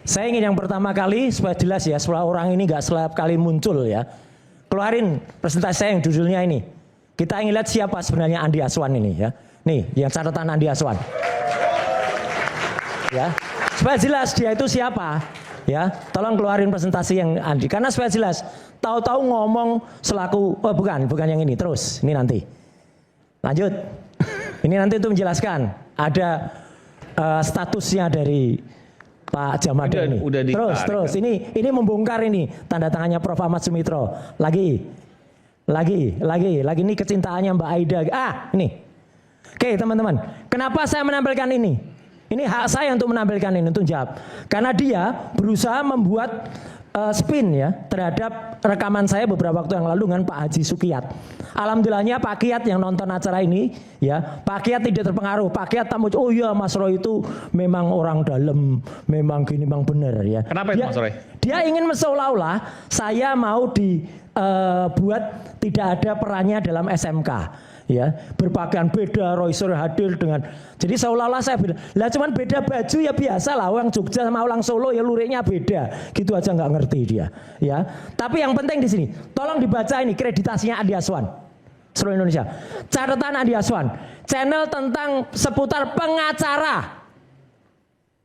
Saya ingin yang pertama kali supaya jelas ya, supaya orang ini nggak setiap kali muncul ya. Keluarin presentasi saya yang judulnya ini. Kita ingin lihat siapa sebenarnya Andi Aswan ini ya. Nih, yang catatan Andi Aswan. Ya, supaya jelas dia itu siapa. Ya, tolong keluarin presentasi yang Andi. Karena supaya jelas, tahu-tahu ngomong selaku, oh bukan yang ini. Terus, ini nanti. Lanjut. Ini nanti itu menjelaskan. Ada statusnya dari Pak Jamadon ini. Terus. Ini membongkar ini tanda tangannya Prof. Ahmad Sumitro. Lagi ini kecintaannya Mbak Aida. Ini. Oke, teman-teman. Kenapa saya menampilkan ini? Ini hak saya untuk menampilkan ini, untuk jawab. Karena dia berusaha membuat spin ya terhadap rekaman saya beberapa waktu yang lalu dengan Pak Haji Sukiyat. Alhamdulillahnya Pak Kiat yang nonton acara ini ya, Pak Kiat tidak terpengaruh. Pak Kiat tamu, oh iya Mas Roy itu memang orang dalam, memang gini, memang benar ya. Kenapa itu Mas Roy? Dia ingin seolah-olah saya mau dibuat tidak ada perannya dalam SMK. Ya, berpakaian beda, Roy Suryo hadir dengan, jadi seolah-olah saya beda. Lah cuman beda baju ya biasa lah, orang Jogja sama orang Solo ya luriknya beda, gitu aja nggak ngerti dia. Ya, tapi yang penting di sini, tolong dibaca ini kreditasinya Andi Aswan, seluruh Indonesia. Catatan Andi Aswan, channel tentang seputar pengacara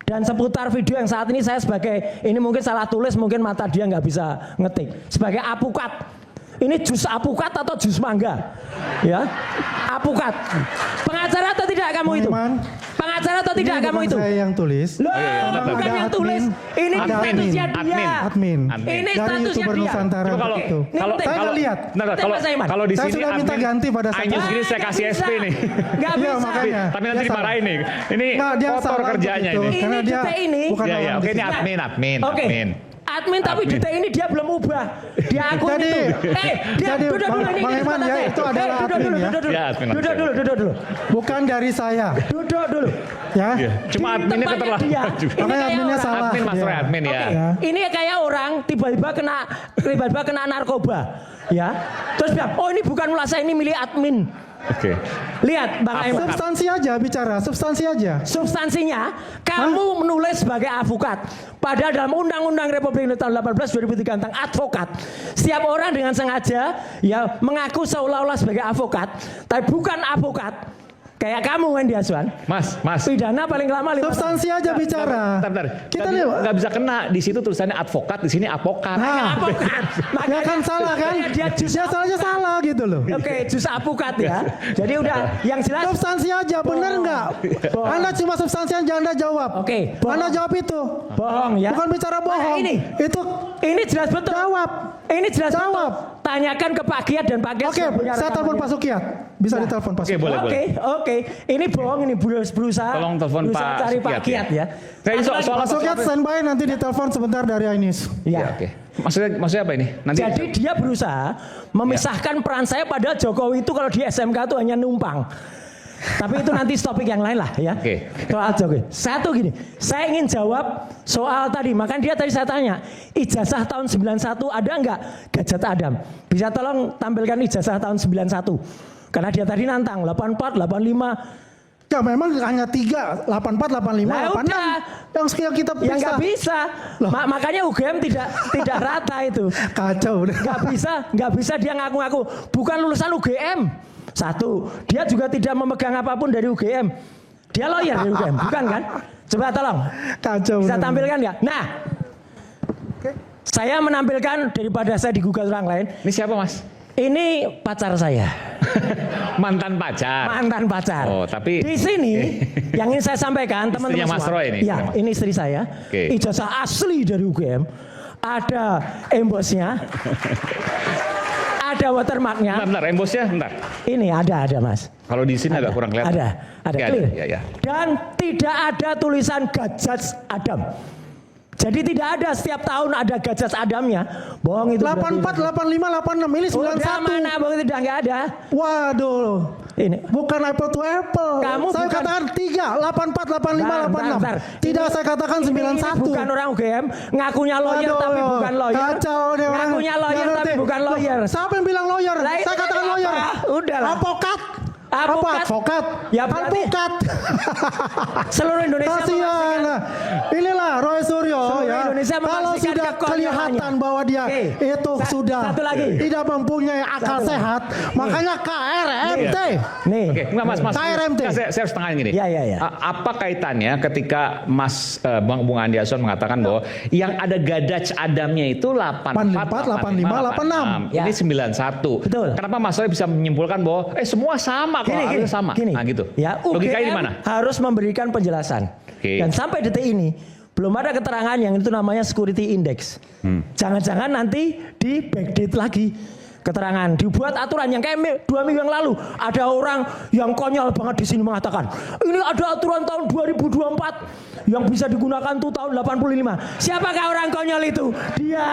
dan seputar video yang saat ini saya sebagai, ini mungkin salah tulis, mungkin mata dia nggak bisa ngetik, sebagai apukat. Ini jus apukat atau jus mangga? Ya, apukat. Pengacara atau tidak kamu itu? Pengacara atau tidak kamu itu? Saya yang tulis. Loh, bukan yang tulis. Ini statusnya dia. Admin. Ini dari statusnya YouTuber dia. Nusantara itu. Saya nggak lihat. Kalau di saya sini sudah minta ganti pada saat News gini saya kasih SP nih. Nggak bisa. Makanya. Tapi nanti dimarahin nih. Ini kotor kerjanya ini. Karena dia bukan ya, oke, ini admin. Admin tapi detik ini dia belum ubah. Dia akun itu. Dia duduk dulu ini. Bang Eman ya itu adalah admin ya. Duduk dulu. Bukan dari saya. Duduk dulu. Ya. Cuma adminnya keterlaluan juga. Makanya adminnya salah. Admin Mas Roy, admin ya. Ini kayak orang tiba-tiba kena narkoba. Ya. Terus bilang, oh ini bukan ulah saya, ini milik admin. Oke. Lihat Bang Eman. Substansi aja bicara, substansi aja. Substansinya, kamu menulis sebagai advokat. Padahal dalam Undang-Undang Republik Indonesia tahun 18 2003 tentang advokat, setiap orang dengan sengaja ya mengaku seolah-olah sebagai advokat, tapi bukan advokat. Kayak kamu Andi Aswan. Mas. Pidana paling lama 5 tahun. Substansi aja bicara. Bentar. Kita lihat. Nggak bisa kena di situ tulisannya advokat, di sini apokat. Advokat. Ya kan salah kan? Dia salahnya salah gitu loh. Oke, jus apukat ya. Jadi udah yang jelas substansi aja, bener nggak? Anda cuma substansi aja Anda jawab. Oke. Anda jawab itu. Bohong ya. Bukan bicara bohong. Ini jelas betul. Jawab. Ini jelas jawab. Betul. Tanyakan ke Pak Kiat dan Pak Kiat. Oke, saya telepon Pak Sukiat. Bisa ditelepon Pak Sukiat. Oke. Ini bohong, ini berusaha. Tolong telepon Pak cari Pak Kiat ya. Soal Pak Sukiat standby nanti ditelepon sebentar dari Ainis. Ya. Oke. Maksudnya apa ini? Jadi dia berusaha memisahkan peran saya, padahal Jokowi itu kalau di SMK itu hanya numpang. Tapi itu nanti topik yang lain lah ya. Oke. Soal Jokowi. Satu gini, saya ingin jawab soal tadi. Makanya dia tadi saya tanya, ijazah tahun 91 ada enggak Gajat Adam? Bisa tolong tampilkan ijazah tahun 91. Karena dia tadi nantang 84, 85. Ya memang hanya 3, 84, 85, Nah, 86. udah. Yang sekian kita Ya nggak bisa. Makanya UGM tidak rata itu. Kacau udah. Nggak bisa dia ngaku-ngaku bukan lulusan UGM. Satu, dia juga tidak memegang apapun dari UGM. Dia lawyer dari UGM, bukan kan? Coba tolong. Kacau. Bisa tampilkan nggak? Nah, saya menampilkan daripada saya digugat orang lain. Ini siapa Mas? Ini pacar saya. Mantan pacar. Oh, tapi di sini yang ingin saya sampaikan teman-teman semua. Mas Roy ini. Ya, ini istri saya. Okay. Ijazah asli dari UGM. Ada embosnya. Ada watermarknya. Bentar, embosnya bentar. Ini ada Mas. Kalau di sini agak kurang kelihatan. Ada clear. Ya. Dan tidak ada tulisan Gajat Adam. Jadi tidak ada setiap tahun ada Gajat Adamnya. Bohong itu. 84, 85, 86 ini 91. Udah mana bohong itu udah nggak ada. Waduh. Ini bukan apple to apple. Saya katakan 3, 84, 85, 86. Tidak saya katakan 91. Ini bukan orang UGM, ngakunya lawyer tapi bukan lawyer. Kacau deh orang. Ngakunya lawyer tapi bukan lawyer. Siapa yang bilang lawyer? Saya katakan lawyer. Udahlah. Advokat. Ya berarti advokat. seluruh Indonesia. Kasihan. Inilah Roy Suryo ya. Indonesia Kalau memastikan sudah kekonyolannya. kelihatan bahwa dia Oke. itu sudah satu lagi. tidak mempunyai akal Satu lagi. sehat, makanya KRMT. Nih. Oke, enggak Mas. KRMT. Enggak, saya harus tengahin gini. Iya, iya, iya. Apa kaitannya ketika Bung Andi Aswan mengatakan bahwa yang ada gadaj Adamnya itu 84, 85, 86. Ini Ya. 91. Betul. Kenapa Mas Roy bisa menyimpulkan bahwa semua sama kok, harusnya sama. Gini. Nah gitu. Ya, Logikanya di UGM mana? harus memberikan penjelasan. Oke. Dan sampai detik ini belum ada keterangan yang itu namanya security index. Jangan-jangan nanti di backdate lagi keterangan, dibuat aturan yang kayak 2 minggu yang lalu ada orang yang konyol banget di sini mengatakan ini ada aturan tahun 2024 yang bisa digunakan tuh tahun 85. Siapakah orang konyol itu? Dia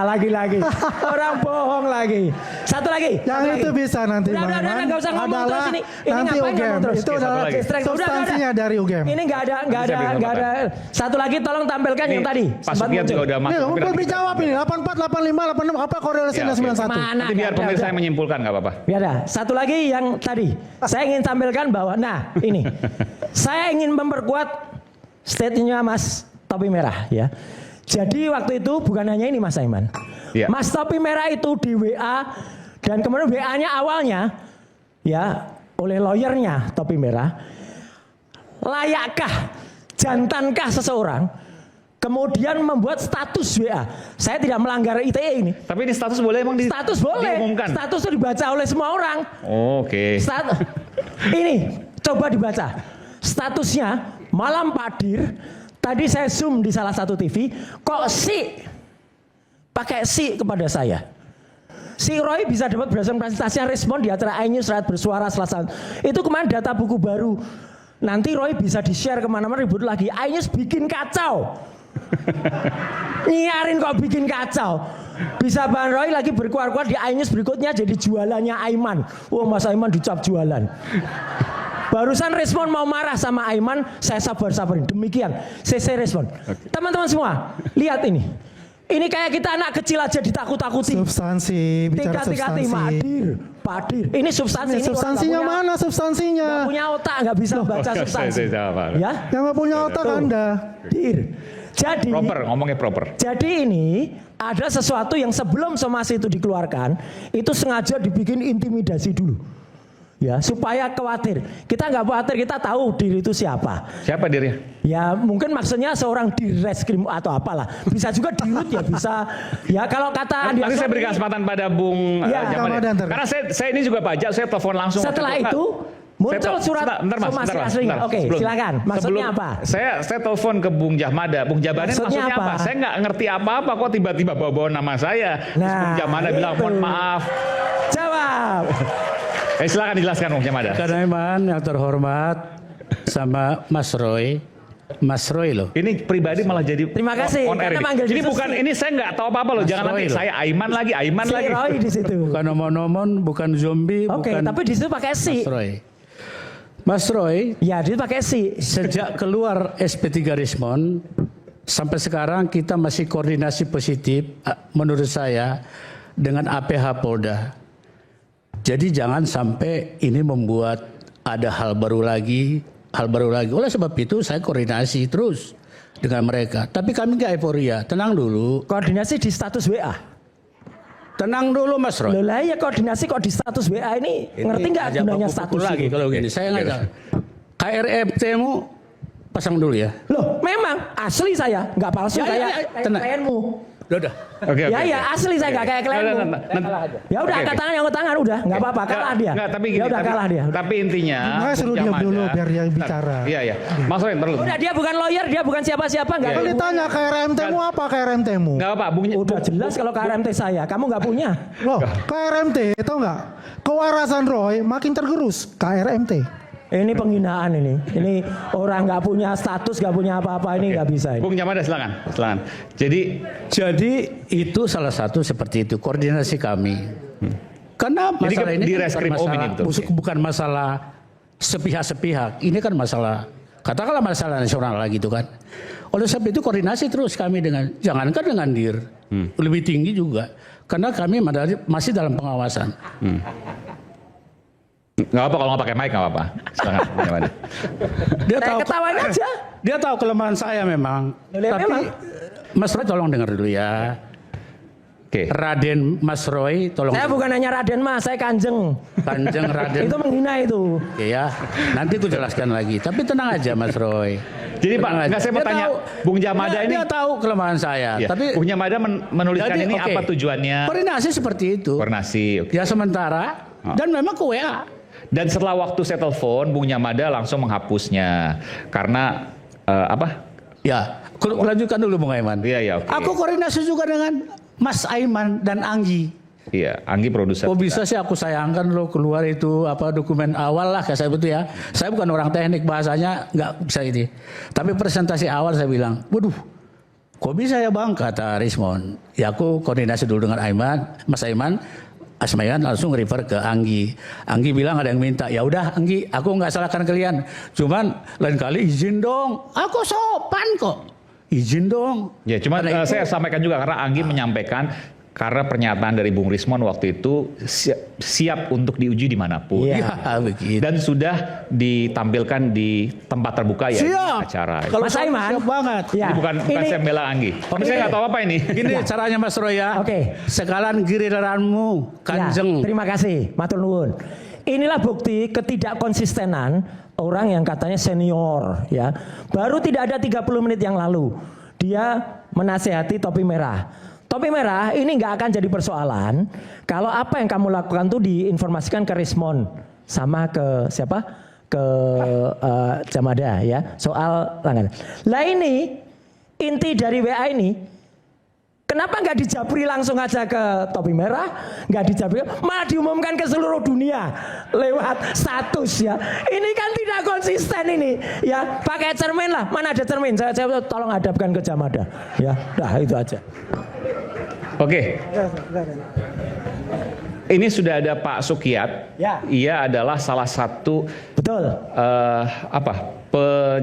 lagi-lagi orang bohong lagi. Satu lagi. Yang satu itu lagi. bisa nanti Udah, Bang Iman, nggak usah ngomong adalah terus ini. Ini nanti ngapain UGM. ngomong terus? Itu Oke, adalah satu lagi. substansinya dari UGM. Ini nggak ada Bisa satu lagi tolong tampilkan yang tadi. Pak Sempat Sukiat juga muncul. udah Nih, masuk. belum dijawab ini 84, 85, 86 apa korelasinya Ya, oke. 91? Mana? Nanti biar Nggak pemirsa ada. yang menyimpulkan nggak apa-apa. Ya ada. Satu lagi yang tadi saya ingin tampilkan bahwa nah ini saya ingin memperkuat statementnya Mas Topi Merah ya. Jadi waktu itu bukan hanya ini Mas Aiman. Ya. Mas Topi Merah itu di WA dan kemudian WA-nya awalnya ya oleh lawyernya Topi Merah. Layakkah, jantankah seseorang kemudian membuat status WA? Saya tidak melanggar ITE ini. Tapi ini status boleh emang Status boleh. diumumkan? Status itu dibaca oleh semua orang. Oke. Ini coba dibaca. Statusnya malam Pak Dir. Tadi saya zoom di salah satu TV. Kok pakai si kepada saya. Si Roy bisa dapat berdasarkan presentasi yang respon di acara iNews Rakyat Bersuara Selasa. Itu kemarin data buku baru. Nanti Roy bisa di-share kemana-mana ribut lagi. iNews bikin kacau. Nyiarin kok bikin kacau. Bisa Bang Roy lagi berkuar-kuar di iNews berikutnya jadi jualannya Aiman. Wah Mas Aiman dicap jualan. Barusan respon mau marah sama Aiman, saya sabar-sabarin. Demikian, saya respon. Teman-teman semua, lihat ini. Ini kayak kita anak kecil aja ditakut-takuti. Substansi, bicara Tingkat-tingkat substansi. Pak Dir. Ini substansi. Ini substansinya mana substansinya? Gak punya otak, gak bisa baca substansi. Ya, Yang nggak punya otak Tuh. Anda. Dir. Jadi, Ngomongnya proper. jadi ini ada sesuatu yang sebelum somasi itu dikeluarkan, itu sengaja dibikin intimidasi dulu. Ya, supaya khawatir. Kita nggak khawatir, kita tahu diri itu siapa. Siapa dirinya? Ya mungkin maksudnya seorang direskrim atau apalah. Bisa juga dirut ya bisa. Ya kalau kata Andi Nanti saya Aswan berikan ini, kesempatan pada Bung Ya, Jamal. Ramadan. Karena saya ini juga pajak, saya telepon langsung. setelah waktu itu muncul Saya- surat bentar, Mas, somasi bentar, Mas, aslinya. bentar. Oke, Sebelum- silakan. Maksudnya sebelum- apa? Saya telepon ke Bung Jahmada. Bung Jahmada Maksudnya maksudnya apa? apa? Saya nggak ngerti apa-apa kok tiba-tiba bawa nama saya. Terus Nah, Bung Jahmada bilang itu. mohon maaf. Jawab. Silakan dijelaskan Bung Jahmada. Karena Iman yang terhormat sama Mas Roy loh. Ini pribadi malah jadi Terima kasih, on air karena ini. manggil Jadi Jesus bukan nih. ini saya nggak tahu apa-apa loh. Mas Jangan Roy nanti loh. saya Aiman lagi. Si Roy di situ. Bukan nomor-nomor, bukan zombie, Oke, bukan tapi di situ pakai si. Mas Roy. Mas Roy, Ya, di situ pakai si. sejak keluar SP3 Rismon, sampai sekarang kita masih koordinasi positif, menurut saya, dengan APH Polda. Jadi jangan sampai ini membuat ada hal baru lagi. Oleh sebab itu saya koordinasi terus dengan mereka. Tapi kami nggak euforia. Tenang dulu. Koordinasi di status WA. Tenang dulu Mas Roy. Loh lah ya koordinasi kok di status WA ini ngerti nggak Ngajak gunanya baku-baku status lagi itu? kalau gini. Saya ngajak. KRMT-mu pasang dulu ya. Loh memang asli saya nggak palsu Ya, ya, kayak ya, kayak tenang. klienmu. Udah. Oke, Ya oke, ya oke. asli saya nggak kayak klienmu. Ya udah Oke, angkat oke. tangan yang angkat tangan udah nggak apa-apa kalah dia. Enggak, tapi gini, Ya udah kalah dia. Tapi intinya Makanya suruh Bung diam Jahmada- dulu biar dia Bentar. bicara. Iya, iya. Mas Roy, terus. Udah dia bukan lawyer, dia bukan siapa-siapa nggak Kalau perlu. ditanya KRMT-mu apa KRMT-mu? Enggak apa, Bung. Udah jelas kalau KRMT saya, kamu nggak punya. Loh, KRMT itu enggak? Kewarasan Roy makin tergerus. KRMT. Ini penghinaan ini. Ini orang nggak punya status, nggak punya apa-apa ini nggak bisa. Ini. Bung Jahmada silakan. Jadi itu salah satu seperti itu koordinasi kami. Karena Jadi masalah ini di kan reskrim bukan ini masalah, betul. bukan masalah sepihak-sepihak. Ini kan masalah katakanlah masalah nasional lagi itu kan. Oleh sebab itu koordinasi terus kami dengan jangankan dengan DIR, lebih tinggi juga. Karena kami masih dalam pengawasan. nggak apa kalau nggak pakai mic nggak apa. Silakan Bung Jahmada. Dia Saya tahu ketawain aja. Dia tahu kelemahan saya memang. Loh, Tapi memang. Mas Roy tolong dengar dulu ya. Oke. Raden Mas Roy tolong. Saya bukan hanya Raden Mas, saya Kanjeng. Kanjeng Raden. Itu menghina itu. Oke ya, nanti aku jelaskan lagi. Tapi tenang aja Mas Roy. Jadi Pak, Tenang aja. nggak saya mau Dia tanya, tahu, Bung Jamada ini. dia tahu kelemahan saya. Ya, Tapi Bung Jamada menuliskan jadi, ini oke. apa tujuannya? Koordinasi seperti itu. Koordinasi. Oke. Ya sementara dan memang ke WA. Dan setelah waktu saya telepon, Bung Jamada langsung menghapusnya karena apa? Ya, lanjutkan dulu Bung Aiman. Iya ya. Oke. Aku koordinasi juga dengan Mas Aiman dan Anggi. Iya, Anggi produser. Kok bisa sih aku sayangkan lo keluar itu apa dokumen awal lah kayak saya betul ya. Saya bukan orang teknik, bahasanya nggak bisa ini. Tapi presentasi awal saya bilang, waduh, kok bisa ya bang, kata Rismon. Ya aku koordinasi dulu dengan Aiman, Mas Aiman. Asmayan langsung refer ke Anggi. Anggi bilang ada yang minta. Ya udah Anggi, aku nggak salahkan kalian. Cuman lain kali izin dong. Aku sopan kok. Izin dong. Ya, cuma Karena itu- saya sampaikan juga karena Anggi menyampaikan karena pernyataan dari Bung Rismon waktu itu siap untuk diuji dimanapun. Iya. Ya begitu. Dan sudah ditampilkan di tempat terbuka ya di Siap. acara. Kalau Mas saya Aiman. siap banget. Ya. Ini bukan saya bela Anggi. Tapi saya nggak tahu apa ini. Gini caranya Mas Roy ya. Oke. Sekalian giliranmu, Kanjeng. Ya, terima kasih, matur nuwun. Inilah bukti ketidakkonsistenan orang yang katanya senior ya. Baru tidak ada 30 menit yang lalu dia menasehati topi merah. Topi merah ini nggak akan jadi persoalan kalau apa yang kamu lakukan tuh diinformasikan ke Rismon sama ke siapa? Ke Jamada ya soal langganan. Lah ini inti dari WA ini. Kenapa nggak dijabri langsung aja ke topi merah? Nggak dijabri, malah diumumkan ke seluruh dunia lewat status ya. Ini kan tidak konsisten ini ya. Pakai cermin lah, mana ada cermin? Saya tolong hadapkan ke Jamada ya. Dah itu aja. Oke. Ini sudah ada Pak Sukiyat. Ya. Ia adalah salah satu Betul.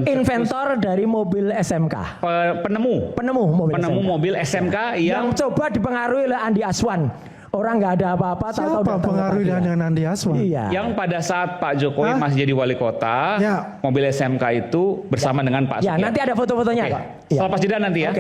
Inventor dari mobil SMK. penemu Mobil SMK. mobil SMK Yang yang coba dipengaruhi oleh Andi Aswan. Orang nggak ada apa-apa. tahu-tahu Siapa datang pengaruh ke dengan Andi Aswan? Iya. yang pada saat Pak Jokowi Hah? masih jadi wali kota, Ya. mobil SMK itu bersama dengan Pak Ya Sukiyat. nanti ada foto-fotonya Oke. kok. Ya. Selepas jeda nanti ya.